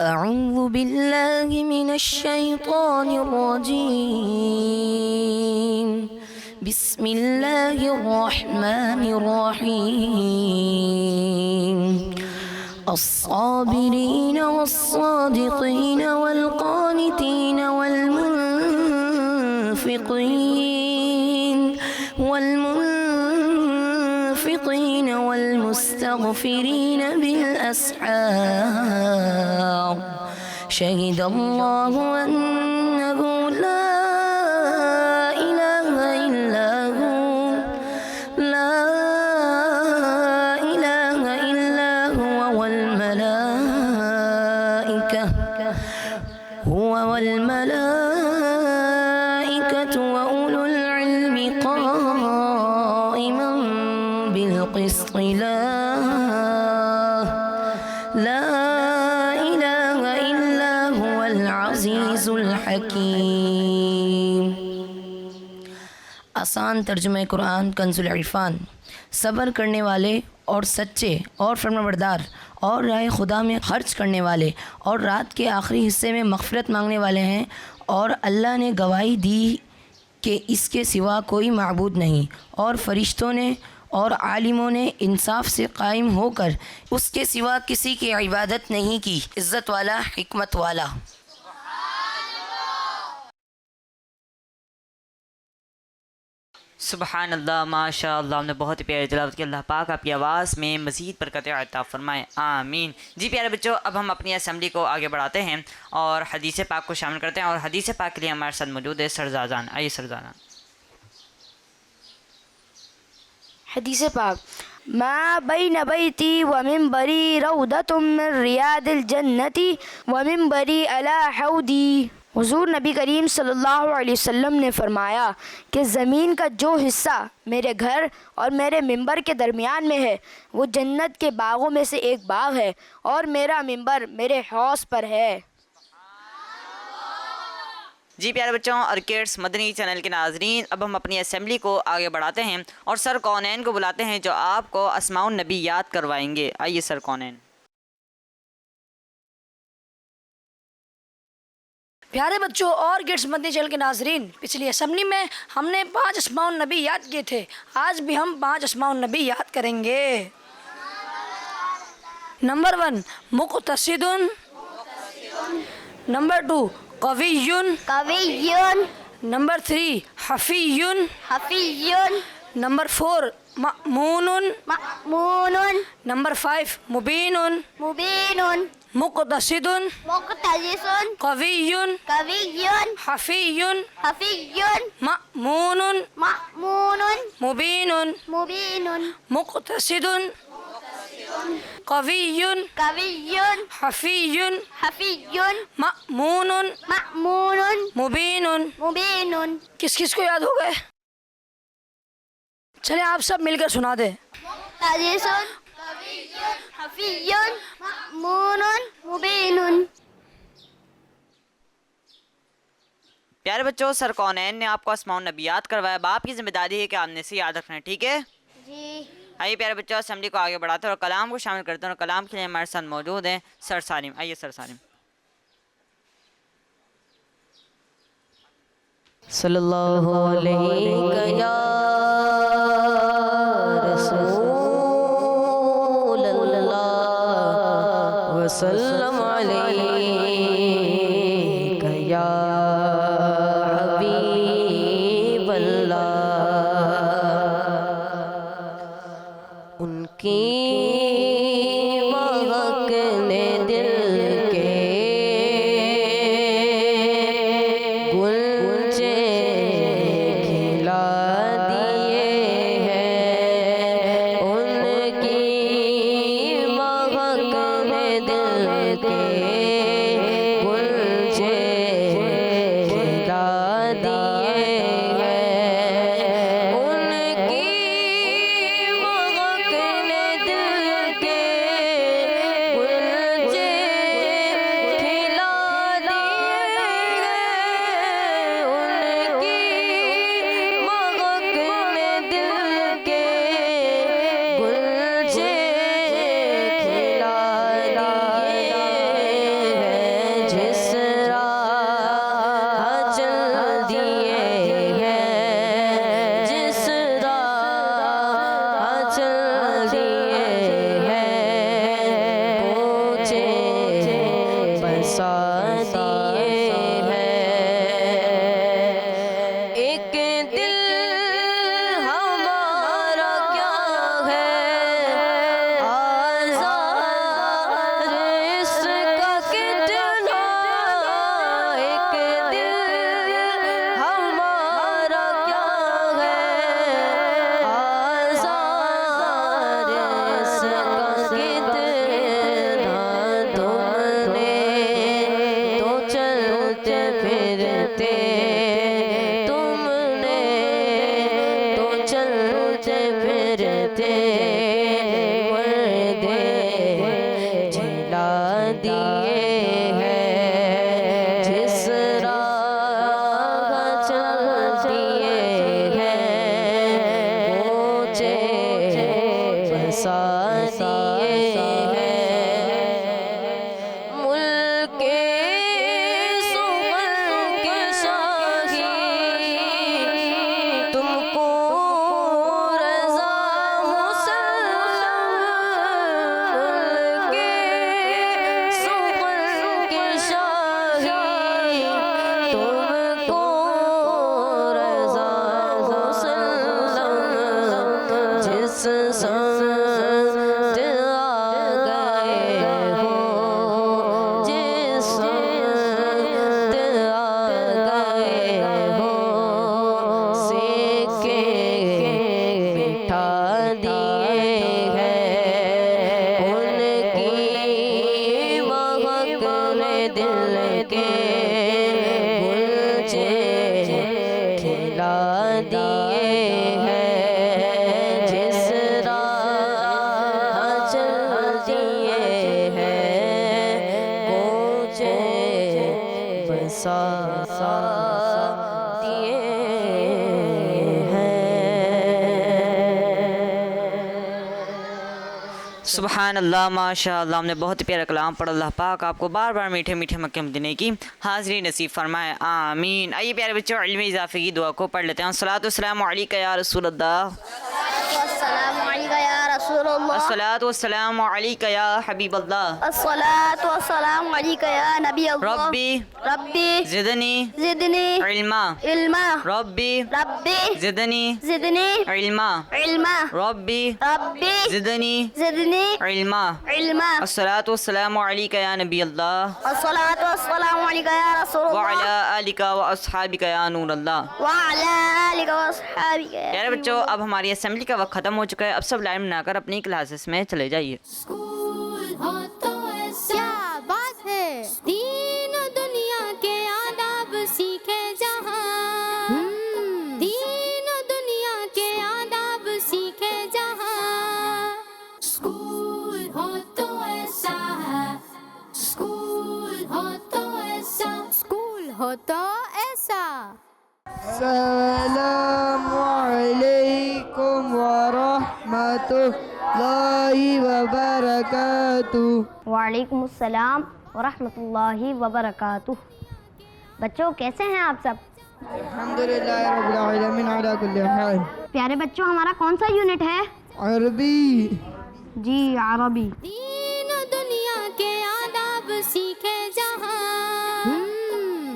أعوذ بالله من الشيطان الرجيم بسم الله الرحمن الرحيم الصابرين والصادقين والقانتين والمنفقين والمستغفرين بالأسحار شهد الله أنه لا إله إلا هو والملائكة وأولو العلم قائما بالقسط لا إله إلا هو العزيز الحكيم۔ آسان ترجمہ قرآن کنز العرفان۔ صبر کرنے والے اور سچے اور فرمانبردار اور راہ خدا میں خرچ کرنے والے اور رات کے آخری حصے میں مغفرت مانگنے والے ہیں، اور اللہ نے گواہی دی کہ اس کے سوا کوئی معبود نہیں، اور فرشتوں نے اور عالموں نے انصاف سے قائم ہو کر اس کے سوا کسی کی عبادت نہیں کی، عزت والا، حکمت والا۔ سبحان اللہ، ماشاء اللہ، ہم نے بہت ہی پیاری تلاوت کی۔ اللہ پاک آپ کی آواز میں مزید برکت عطا فرمائے، آمین۔ جی پیارے بچوں، اب ہم اپنی اسمبلی کو آگے بڑھاتے ہیں اور حدیث پاک کو شامل کرتے ہیں، اور حدیث پاک کے لیے ہمارے ساتھ موجود ہے سرزازان۔ آئیے سرزازان۔ حدیث پاک: ما بین بیتی و منبری روضۃ من ریاض الجنۃ و منبری علی حوضی۔ حضور نبی کریم صلی اللہ علیہ وسلم نے فرمایا کہ زمین کا جو حصہ میرے گھر اور میرے منبر کے درمیان میں ہے وہ جنت کے باغوں میں سے ایک باغ ہے، اور میرا منبر میرے حوض پر ہے۔ جی پیارے بچوں اور کڈس مدنی چینل کے ناظرین، اب ہم اپنی اسمبلی کو آگے بڑھاتے ہیں اور سر کونین کو بلاتے ہیں جو آپ کو اسماء النبی یاد کروائیں گے۔ آئیے سر کونین۔ پیارے بچوں اور کڈس مدنی چینل کے ناظرین، پچھلی اسمبلی میں ہم نے 5 اسماء النبی یاد کیے تھے، آج بھی ہم 5 اسماء النبی یاد کریں گے۔ نمبر 1 مقتصد، نمبر 2 قوی، نمبر 3 حفی، نمبر 4 مأمون، نمبر 5 مبین، مقتصد، قوی، حفی، مأمون، مبین، مقتصد، قوی، حفی، مأمون، مبین۔ کس کس کو یاد ہو گئے؟ چلیں آپ سب مل کر سنا دیں۔ پیارے بچوں، سر کونین نے آپ کو اسماء النبی یاد کروایا، اب آپ کی ذمہ داری ہے کہ آپ نے اسے یاد رکھنا ہے، ٹھیک ہے؟ جی آئیے پیارے بچوں اسمبلی کو آگے بڑھاتے ہیں اور کلام کو شامل کرتے ہیں، اور کلام کے لیے ہمارے ساتھ موجود ہیں سر سالم. آئیے سر سالم. صلی اللہ علیہ یا رسول اللہ وسلم علیہ یا حبیب اللہ. ان کی مہک نے دل کے گلچے کھلا دیے ہیں. ان کی مہک نے دل کے گلچے کھلا دیے ہیں. ان کی مہک نے دل کے گلچے کھلا دیے ہیں. ان کی مہک نے دل کے گلچے کھلا دیے ہیں. جس راہ چل دیے ہیں، جس راہ چل دیے ہیں، کوچے بسا دیے ہیں. ایک دل ہمارا کیا ہے آزار اس کا کتنا. ایک دل ہمارا کیا ہے آزار اس کا کتنا. تم نے تو چلتے پھرتے، تم نے تو چلتے پھرتے پردے جلا دیے ہیں. جس راہ چل دیے ہیں، کوچے بسا دیے ہیں. ملک سمر کے شاہی تم کو رضا مسلم. ملک سمر کے شاہی تم کو رضا مسلم. جس سمت آ گئے ہو، جس سمت آ گئے ہو، سیکے بٹھا دیے ہیں. ان کی مہک نے دل کے گلچے کھلا دیے ہیں. جس راہ چل دیے ہیں، کوچے بسا دیے ہیں. سبحان اللہ، ماشاء اللہ. ہم نے بہت ہی پیارا کلام پڑھا. اللہ پاک آپ کو بار بار میٹھے میٹھے مکے مدینے کی حاضری نصیب فرمائے، آمین. آئیے پیارے بچوں علم اضافے کی دعا کو پڑھ لیتے ہیں. الصلاۃ والسلام علیکہ یا رسول اللہ، السلام علیکم یا رسول اللہ، الصلاۃ والسلام علیکہ یا حبیب اللہ. الصلاۃ والسلام علیکم یا نبی اللہ. ربی ربی زدنی زدنی علما، علما، ربی ربی زدنی زدنی علما، علما، ربی ربی زدنی زدنی علما. علما. الصلاۃ والسلام علیکہ یا نبی اللہ، الصلاۃ والسلام علیکم یا رسول اللہ وعلی آلک و اصحابک یا نور اللہ. وعلی آلک واصحابک. پیارے بچوں اب ہماری اسمبلی کا وقت ختم ہو چکا ہے. اب سب لائن بنا کر اپنی کلاسز میں چلے جائیے. اسکول ہو تو ایسا، کیا بات ہے. دین و دنیا کے آداب سیکھے جہاں، دین و دنیا کے آداب سیکھے جہاں. اسکول ہو تو ایسا ہے، اسکول ہو تو ایسا، اسکول ہو تو ایسا. السلام علیکم ورحمۃ ورحمۃ اللہ وبرکاتہ. وعلیکم السلام ورحمۃ اللہ وبرکاتہ. بچوں کیسے ہیں آپ سب؟ الحمدللہ رب العالمین علی کل حال. پیارے بچوں ہمارا کون سا یونٹ ہے؟ عربی. جی عربی. دین و دنیا کے آداب سیکھے جہاں،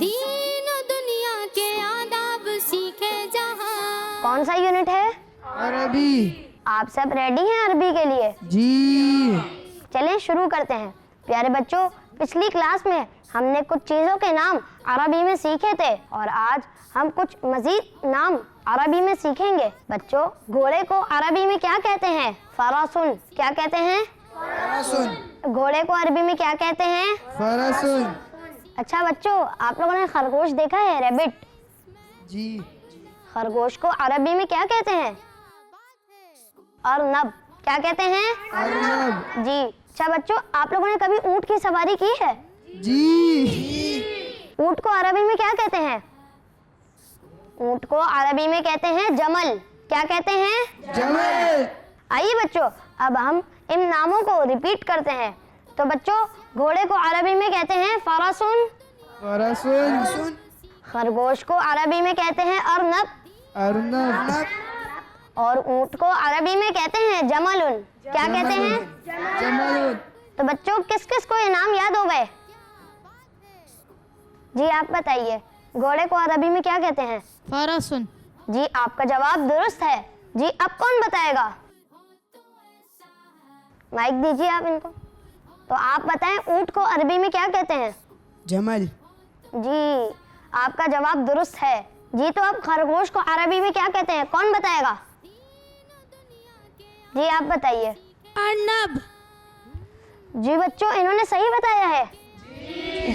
دین و دنیا کے آداب سیکھے جہاں. کون سا یونٹ ہے؟ عربی. آپ سب ریڈی ہیں عربی کے لیے؟ جی. چلیں شروع کرتے ہیں. پیارے بچوں پچھلی کلاس میں ہم نے کچھ چیزوں کے نام عربی میں سیکھے تھے اور آج ہم کچھ مزید نام عربی میں سیکھیں گے. بچوں گھوڑے کو عربی میں کیا کہتے ہیں؟ فرسن. کیا کہتے ہیں؟ فرسن. گھوڑے کو عربی میں کیا کہتے ہیں؟ فرسن. اچھا بچوں آپ لوگوں نے خرگوش دیکھا ہے؟ ریبٹ. جی. خرگوش کو عربی میں کیا کہتے ہیں؟ ارنب. کیا کہتے ہیں؟ ارنب. جی. اچھا بچوں آپ لوگوں نے کبھی اونٹ کی سواری کی ہے؟ جی. اونٹ کو عربی میں کیا کہتے ہیں؟ اونٹ کو عربی میں کہتے ہیں جمل. کیا کہتے ہیں؟ جمل. آئیے بچوں اب ہم ان ناموں کو ریپیٹ کرتے ہیں. تو بچوں گھوڑے کو عربی میں کہتے ہیں فرسن. فرسن. خرگوش کو عربی میں کہتے ہیں ارنب. ارنب. اور اونٹ کو عربی میں کہتے ہیں جمل. کیا کہتے ہیں؟ جمل. تو بچوں کس کس کو یہ نام یاد ہو گئے؟ جی آپ بتائیے گھوڑے کو عربی میں کیا کہتے ہیں؟ فرسن. جی آپ کا جواب درست ہے. جی اب کون بتائے گا؟ مائک دیجیے آپ ان کو. تو آپ بتائیں اونٹ کو عربی میں کیا کہتے ہیں؟ جمل. جی آپ کا جواب درست ہے. جی تو اب خرگوش کو عربی میں کیا کہتے ہیں؟ کون بتائے گا؟ جی آپ بتائیے. ارنب. جی بچوں انہوں نے صحیح بتایا ہے.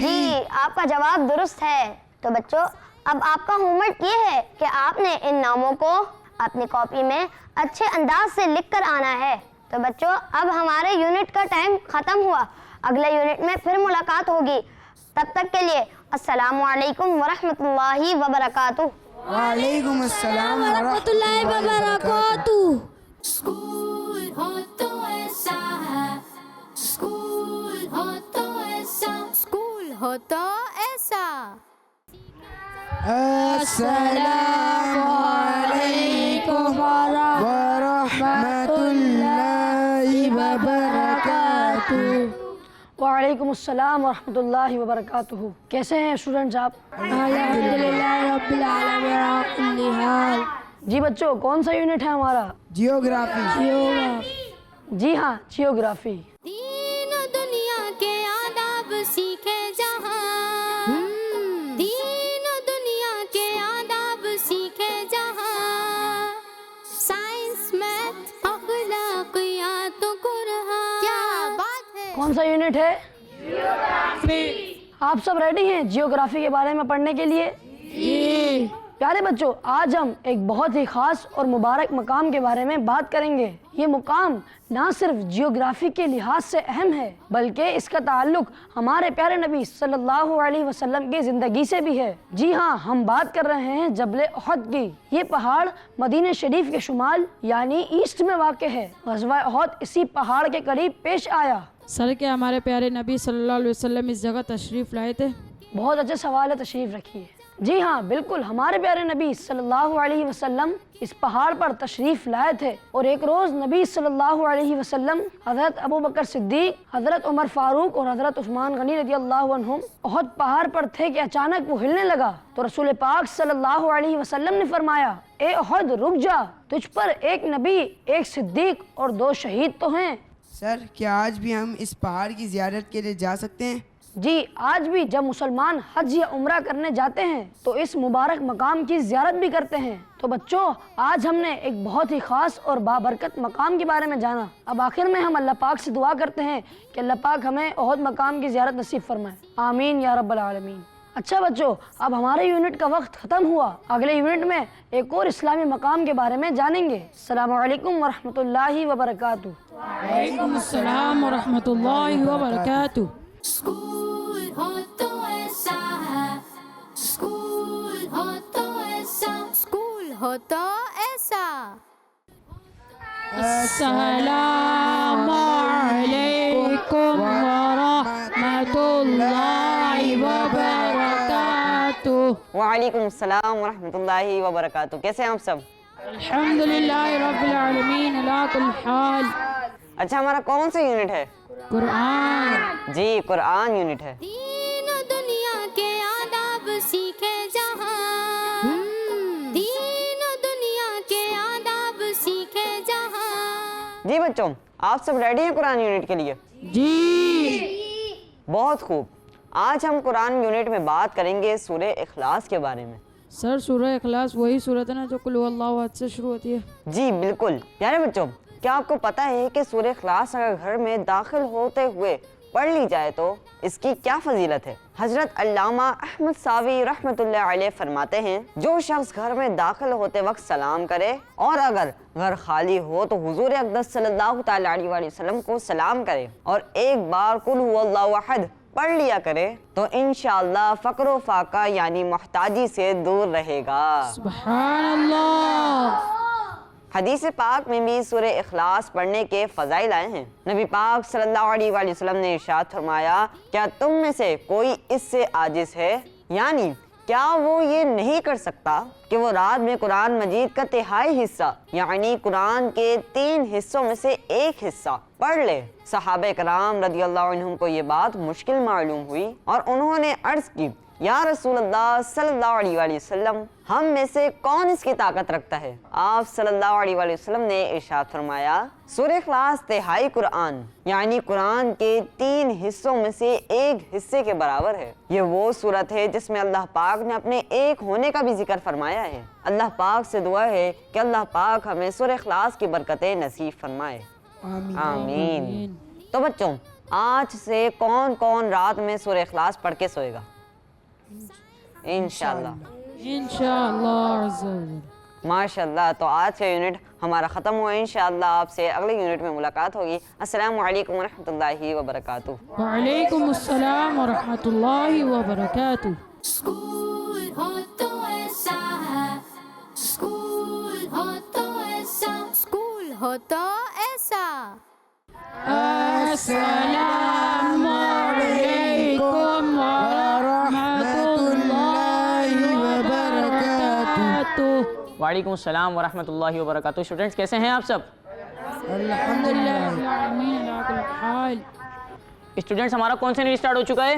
جی آپ کا جواب درست ہے. تو بچوں اب آپ کا ہوم ورک یہ ہے کہ آپ نے ان ناموں کو اپنی کاپی میں اچھے انداز سے لکھ کر آنا ہے. تو بچوں اب ہمارے یونٹ کا ٹائم ختم ہوا. اگلے یونٹ میں پھر ملاقات ہوگی. تب تک کے لیے السلام علیکم ورحمۃ اللہ وبرکاتہ. وعلیکم السلام ورحمۃ اللہ وبرکاتہ. اسکول ہو تو ایسا ہے، اسکول ہو تو ایسا، اسکول ہو تو ایسا. السلام علیکم ورحمۃ اللہ وبرکاتہ. وعلیکم السلام ورحمۃ اللہ وبرکاتہ. کیسے ہیں اسٹوڈنٹس آپ؟ الحمدللہ رب العالمین علی کل حال. جی بچوں کون سا یونٹ ہے ہمارا؟ جیوگرافی. جی ہاں جیوگرافی. دین و دنیا کے آداب سیکھے جہاں، دین و دنیا کے آداب سیکھے جہاں. سائنس میتھ اخلاقیات و قرآن. کیا بات ہے. کون سا یونٹ ہے؟ آپ سب ریڈی ہیں جیوگرافی کے بارے میں پڑھنے کے لیے؟ جی. پیارے بچوں آج ہم ایک بہت ہی خاص اور مبارک مقام کے بارے میں بات کریں گے. یہ مقام نہ صرف جیوگرافی کے لحاظ سے اہم ہے بلکہ اس کا تعلق ہمارے پیارے نبی صلی اللہ علیہ وسلم کی زندگی سے بھی ہے. جی ہاں ہم بات کر رہے ہیں جبل احد کی. یہ پہاڑ مدینہ شریف کے شمال یعنی ایسٹ میں واقع ہے. غزوہ احد اسی پہاڑ کے قریب پیش آیا. سر کیا ہمارے پیارے نبی صلی اللہ علیہ وسلم اس جگہ تشریف لائے تھے؟ بہت اچھا سوال ہے. تشریف رکھیے. جی ہاں بالکل ہمارے پیارے نبی صلی اللہ علیہ وسلم اس پہاڑ پر تشریف لائے تھے اور ایک روز نبی صلی اللہ علیہ وسلم حضرت ابو بکر صدیق، حضرت عمر فاروق اور حضرت عثمان غنی رضی اللہ عنہم احد پہاڑ پر تھے کہ اچانک وہ ہلنے لگا. تو رسول پاک صلی اللہ علیہ وسلم نے فرمایا اے احد رک جا، تجھ پر ایک نبی، ایک صدیق اور 2 شہید تو ہیں. سر کیا آج بھی ہم اس پہاڑ کی زیارت کے لیے جا سکتے ہیں؟ جی آج بھی جب مسلمان حج یا عمرہ کرنے جاتے ہیں تو اس مبارک مقام کی زیارت بھی کرتے ہیں. تو بچوں آج ہم نے ایک بہت ہی خاص اور بابرکت مقام کے بارے میں جانا. اب آخر میں ہم اللہ پاک سے دعا کرتے ہیں کہ اللہ پاک ہمیں احد مقام کی زیارت نصیب فرمائے. آمین یا رب العالمین. اچھا بچوں اب ہمارے یونٹ کا وقت ختم ہوا. اگلے یونٹ میں ایک اور اسلامی مقام کے بارے میں جانیں گے. السلام علیکم ورحمۃ اللہ وبرکاتہ. وعلیکم السلام ورحمۃ اللہ وبرکاتہ. اسکول ہو تو ایسا ہے، اسکول ہو تو ایسا، اسکول ہو تو ایسا. السلام علیکم ورحمۃ اللہ وبرکاتہ. وعلیکم السلام ورحمۃ اللہ وبرکاتہ. کیسے ہیں آپ سب؟ الحمدللہ رب العالمین علی کل حال. اچھا، ہمارا کون سا یونٹ ہے؟ قرآن. جی، قرآن یونٹ ہے. دین و دنیا کے آداب سیکھے جہاں، دین و دنیا کے آداب سیکھے جہاں. جی بچوں، آپ سب ریڈی ہیں قرآن یونٹ کے لیے؟ جی. بہت خوب. آج ہم قرآن یونٹ میں بات کریں گے سورہ اخلاص کے بارے میں. سر سورہ اخلاص وہی سورت ہے نا جو قل هو اللہ احد سے شروع ہوتی ہے؟ جی بالکل. پیارے بچوں، کیا آپ کو پتہ ہے کہ سورہ اخلاص اگر گھر میں داخل ہوتے ہوئے پڑھ لی جائے تو اس کی کیا فضیلت ہے؟ حضرت علامہ احمد ساوی رحمۃ اللہ علیہ فرماتے ہیں، جو شخص گھر میں داخل ہوتے وقت سلام کرے اور اگر گھر خالی ہو تو حضور اقدس صلی اللہ تعالیٰ علیہ وآلہ وسلم کو سلام کرے اور ایک بار قل هو اللہ احد پڑھ لیا کرے تو انشاءاللہ فقر و فاقہ یعنی محتاجی سے دور رہے گا. سبحان اللہ. حدیث پاک میں بھی سورہ اخلاص پڑھنے کے فضائل آئے ہیں. نبی پاک صلی اللہ علیہ وآلہ وسلم نے ارشاد فرمایا، کیا تم میں سے کوئی اس سے عاجز ہے، یعنی کیا وہ یہ نہیں کر سکتا کہ وہ رات میں قرآن مجید کا تہائی حصہ یعنی قرآن کے 3 حصوں میں سے ایک حصہ پڑھ لے؟ صحابہ کرام رضی اللہ عنہم کو یہ بات مشکل معلوم ہوئی اور انہوں نے عرض کی، یا رسول اللہ صلی اللہ علیہ وآلہ وسلم، ہم میں سے کون اس کی طاقت رکھتا ہے؟ آپ صلی اللہ علیہ وآلہ وسلم نے ارشاد فرمایا، سورہ اخلاص تہائی قرآن یعنی قرآن کے 3 حصوں میں سے ایک حصے کے برابر ہے. یہ وہ صورت ہے جس میں اللہ پاک نے اپنے ایک ہونے کا بھی ذکر فرمایا ہے. اللہ پاک سے دعا ہے کہ اللہ پاک ہمیں سورہ اخلاص کی برکتیں نصیب فرمائے. آمین. تو بچوں، آج سے کون کون رات میں سورہ اخلاص پڑھ کے سوئے گا؟ انشاءاللہ. ماشاءاللہ. تو آج کا یونٹ ہمارا ختم ہوا. انشاءاللہ آپ سے اگلے یونٹ میں ملاقات ہوگی. السلام علیکم ورحمۃ اللہ وبرکاتہ. وعلیکم السلام ورحمۃ اللہ وبرکاتہ. اسکول ہو تو ایسا ہے، اسکول ہو تو ایسا، اسکول ہو تو ایسا. السلام علیکم ورحمۃ اللہ وبرکاتہ. وعلیکم السلام ورحمۃ اللہ وبرکاتہ. اسٹوڈنٹس کیسے ہیں آپ سب؟ الحمدللہ العالمین علی کل حال. اسٹوڈنٹس ہمارا کون سا یونٹ اسٹارٹ ہو چکا ہے؟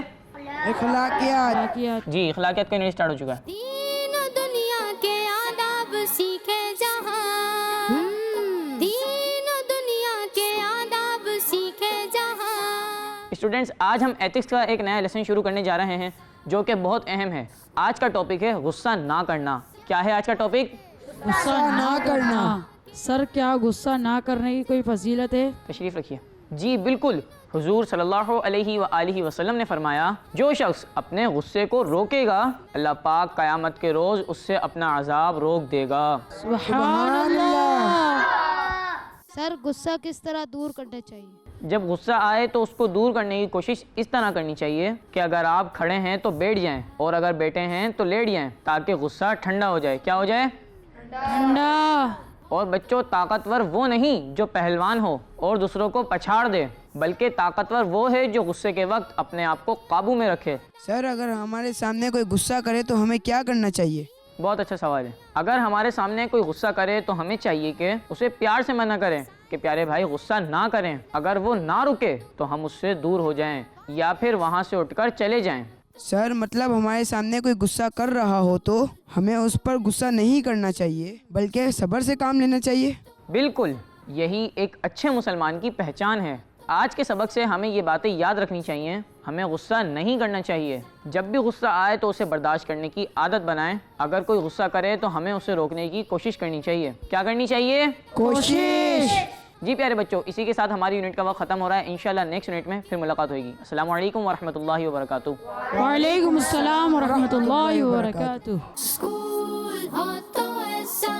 اخلاقیات. جی، اخلاقیات کا یونٹ اسٹارٹ ہو چکا ہے. دین و دنیا کے آداب سیکھے جہاں، دین و دنیا کے آداب سیکھے جہاں. اسٹوڈنٹس آج ہم ایتھکس کا ایک نیا لیسن شروع کرنے جا رہے ہیں جو کہ بہت اہم ہے. آج کا ٹاپک ہے غصہ نہ کرنا. کیا ہے آج کا ٹاپک؟ غصہ نہ کرنا. سر کیا غصہ نہ کرنے کی کوئی فضیلت ہے؟ تشریف رکھیے. جی بالکل. حضور صلی اللہ علیہ وآلہ وسلم نے فرمایا، جو شخص اپنے غصے کو روکے گا اللہ پاک قیامت کے روز اس سے اپنا عذاب روک دے گا. سبحان اللہ. سر غصہ کس طرح دور کرنا چاہیے؟ جب غصہ آئے تو اس کو دور کرنے کی کوشش اس طرح کرنی چاہیے کہ اگر آپ کھڑے ہیں تو بیٹھ جائیں اور اگر بیٹھے ہیں تو لیٹ جائیں تاکہ غصہ ٹھنڈا ہو جائے. کیا ہو جائے؟ ٹھنڈا. اور بچوں، طاقتور وہ نہیں جو پہلوان ہو اور دوسروں کو پچھاڑ دے، بلکہ طاقتور وہ ہے جو غصے کے وقت اپنے آپ کو قابو میں رکھے. سر، اگر ہمارے سامنے کوئی غصہ کرے تو ہمیں کیا کرنا چاہیے؟ بہت اچھا سوال ہے. اگر ہمارے سامنے کوئی غصہ کرے تو ہمیں چاہیے کہ اسے پیار سے منع کریں کہ پیارے بھائی غصہ نہ کریں. اگر وہ نہ رکے تو ہم اس سے دور ہو جائیں یا پھر وہاں سے اٹھ کر چلے جائیں. سر، مطلب ہمارے سامنے کوئی غصہ کر رہا ہو تو ہمیں اس پر غصہ نہیں کرنا چاہیے بلکہ صبر سے کام لینا چاہیے. بالکل، یہی ایک اچھے مسلمان کی پہچان ہے. آج کے سبق سے ہمیں یہ باتیں یاد رکھنی چاہیے. ہمیں غصہ نہیں کرنا چاہیے. جب بھی غصہ آئے تو اسے برداشت کرنے کی عادت بنائیں. اگر کوئی غصہ کرے تو ہمیں اسے روکنے کی کوشش کرنی چاہیے. کیا کرنی چاہیے؟ کوشش. جی پیارے بچوں، اسی کے ساتھ ہماری یونٹ کا وقت ختم ہو رہا ہے. انشاءاللہ نیکسٹ یونٹ میں پھر ملاقات ہوگی. السلام علیکم ورحمۃ اللہ وبرکاتہ. وعلیکم السلام ورحمۃ اللہ وبرکاتہ. اسکول ہو تو ایسا،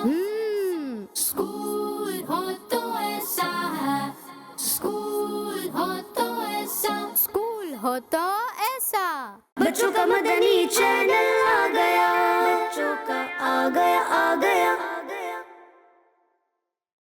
اسکول ہو تو ایسا ہے، اسکول ہو تو ایسا، اسکول ہو تو ایسا. بچوں کا مدنی چینل آ گیا، بچوں کا آ گیا